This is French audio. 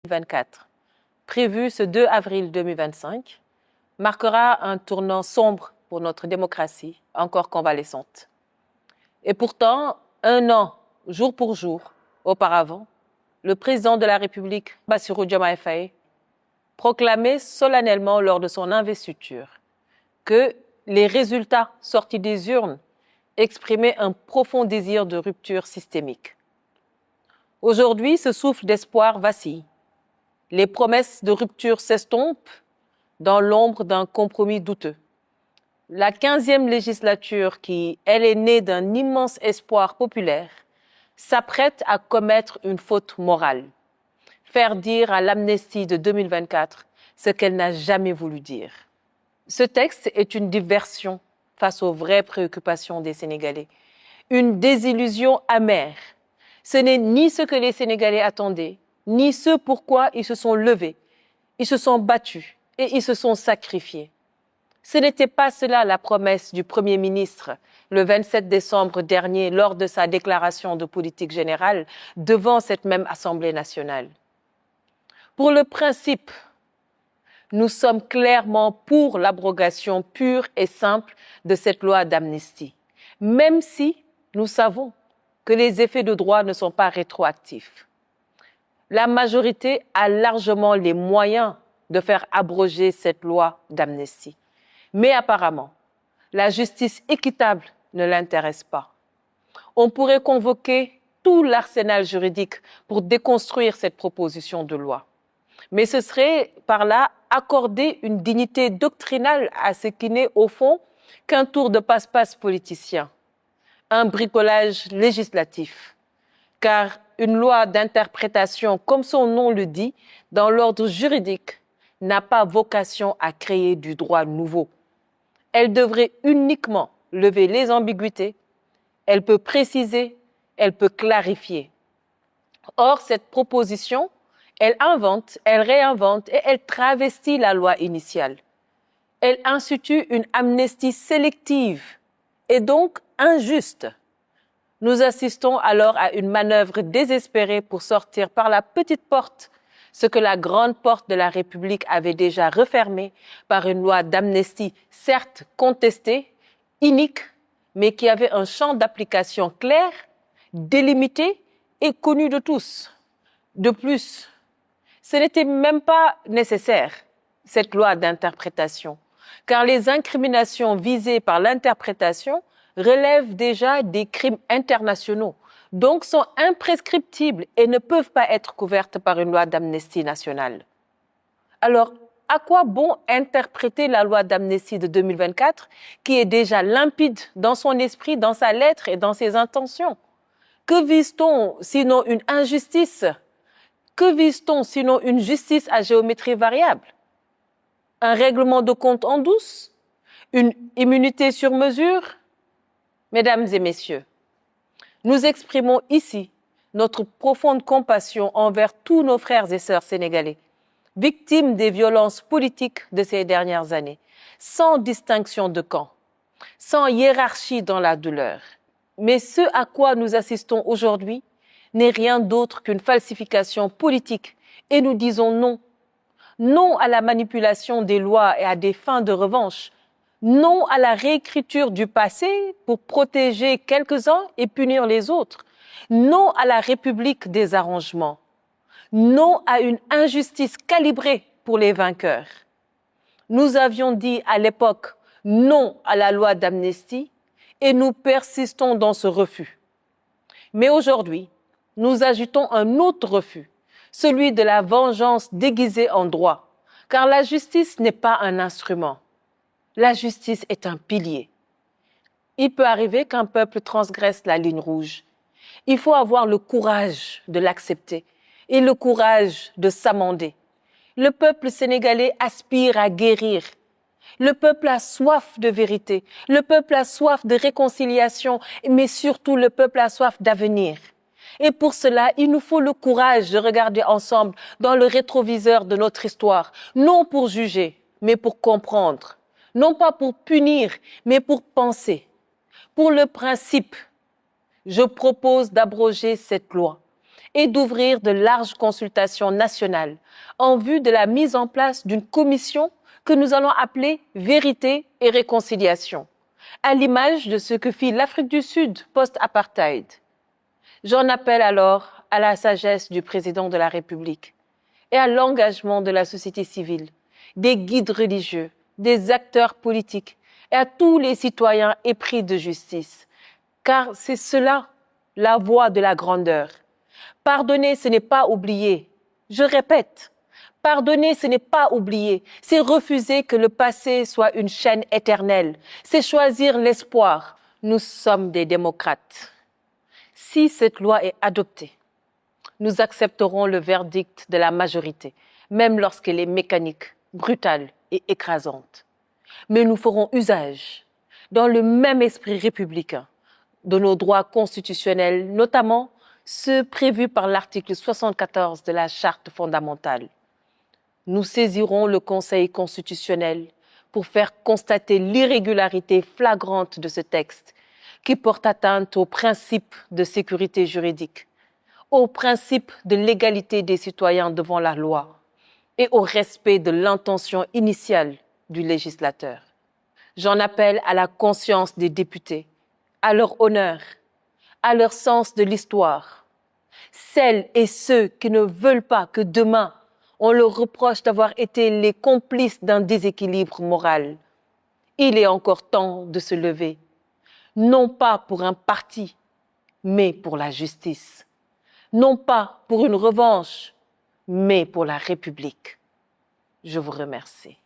2024, prévu ce 2 avril 2025, marquera un tournant sombre pour notre démocratie, encore convalescente. Et pourtant, un an, jour pour jour, auparavant, le président de la République, Bassirou Diomaye Faye, proclamait solennellement lors de son investiture que les résultats sortis des urnes exprimaient un profond désir de rupture systémique. Aujourd'hui, ce souffle d'espoir vacille. Les promesses de rupture s'estompent dans l'ombre d'un compromis douteux. La 15e législature, qui, elle, est née d'un immense espoir populaire, s'apprête à commettre une faute morale. Faire dire à l'amnistie de 2024 ce qu'elle n'a jamais voulu dire. Ce texte est une diversion face aux vraies préoccupations des Sénégalais. Une désillusion amère. Ce n'est ni ce que les Sénégalais attendaient, ni ce pourquoi ils se sont levés, ils se sont battus et ils se sont sacrifiés. Ce n'était pas cela la promesse du Premier ministre le 27 décembre dernier lors de sa déclaration de politique générale devant cette même Assemblée nationale. Pour le principe, nous sommes clairement pour l'abrogation pure et simple de cette loi d'amnistie, même si nous savons que les effets de droit ne sont pas rétroactifs. La majorité a largement les moyens de faire abroger cette loi d'amnistie. Mais apparemment, la justice équitable ne l'intéresse pas. On pourrait convoquer tout l'arsenal juridique pour déconstruire cette proposition de loi. Mais ce serait par là accorder une dignité doctrinale à ce qui n'est au fond qu'un tour de passe-passe politicien, un bricolage législatif. Car une loi d'interprétation, comme son nom le dit, dans l'ordre juridique, n'a pas vocation à créer du droit nouveau. Elle devrait uniquement lever les ambiguïtés, elle peut préciser, elle peut clarifier. Or, cette proposition, elle invente, elle réinvente et elle travestit la loi initiale. Elle institue une amnistie sélective et donc injuste. Nous assistons alors à une manœuvre désespérée pour sortir par la petite porte ce que la grande porte de la République avait déjà refermé par une loi d'amnistie certes contestée, inique, mais qui avait un champ d'application clair, délimité et connu de tous. De plus, ce n'était même pas nécessaire, cette loi d'interprétation, car les incriminations visées par l'interprétation relèvent déjà des crimes internationaux, donc sont imprescriptibles et ne peuvent pas être couvertes par une loi d'amnistie nationale. Alors, à quoi bon interpréter la loi d'amnistie de 2024, qui est déjà limpide dans son esprit, dans sa lettre et dans ses intentions? Que vise-t-on sinon une injustice? Que vise-t-on sinon une justice à géométrie variable? Un règlement de compte en douce? Une immunité sur mesure? Mesdames et messieurs, nous exprimons ici notre profonde compassion envers tous nos frères et sœurs sénégalais, victimes des violences politiques de ces dernières années, sans distinction de camp, sans hiérarchie dans la douleur. Mais ce à quoi nous assistons aujourd'hui n'est rien d'autre qu'une falsification politique et nous disons non. Non à la manipulation des lois et à des fins de revanche. Non à la réécriture du passé pour protéger quelques-uns et punir les autres. Non à la République des arrangements. Non à une injustice calibrée pour les vainqueurs. Nous avions dit à l'époque non à la loi d'amnistie et nous persistons dans ce refus. Mais aujourd'hui, nous ajoutons un autre refus, celui de la vengeance déguisée en droit, car la justice n'est pas un instrument. La justice est un pilier. Il peut arriver qu'un peuple transgresse la ligne rouge. Il faut avoir le courage de l'accepter et le courage de s'amender. Le peuple sénégalais aspire à guérir. Le peuple a soif de vérité. Le peuple a soif de réconciliation, mais surtout le peuple a soif d'avenir. Et pour cela, il nous faut le courage de regarder ensemble dans le rétroviseur de notre histoire, non pour juger, mais pour comprendre. Non pas pour punir, mais pour penser. Pour le principe, je propose d'abroger cette loi. et d'ouvrir de larges consultations nationales en vue de la mise en place d'une commission que nous allons appeler Vérité et Réconciliation, à l'image de ce que fit l'Afrique du Sud post-apartheid. J'en appelle alors à la sagesse du président de la République et à l'engagement de la société civile, des guides religieux, des acteurs politiques et à tous les citoyens épris de justice. Car c'est cela, la voie de la grandeur. Pardonner, ce n'est pas oublier. Je répète, pardonner, ce n'est pas oublier. C'est refuser que le passé soit une chaîne éternelle. C'est choisir l'espoir. Nous sommes des démocrates. Si cette loi est adoptée, nous accepterons le verdict de la majorité, même lorsqu'elle est mécanique, brutale et écrasante. Mais nous ferons usage, dans le même esprit républicain, de nos droits constitutionnels, notamment ceux prévus par l'article 74 de la Charte fondamentale. Nous saisirons le Conseil constitutionnel pour faire constater l'irrégularité flagrante de ce texte qui porte atteinte au principe de sécurité juridique, au principe de l'égalité des citoyens devant la loi et au respect de l'intention initiale du législateur. J'en appelle à la conscience des députés, à leur honneur, à leur sens de l'histoire. Celles et ceux qui ne veulent pas que demain, on leur reproche d'avoir été les complices d'un déséquilibre moral. Il est encore temps de se lever, non pas pour un parti, mais pour la justice. Non pas pour une revanche, mais pour la République. Je vous remercie.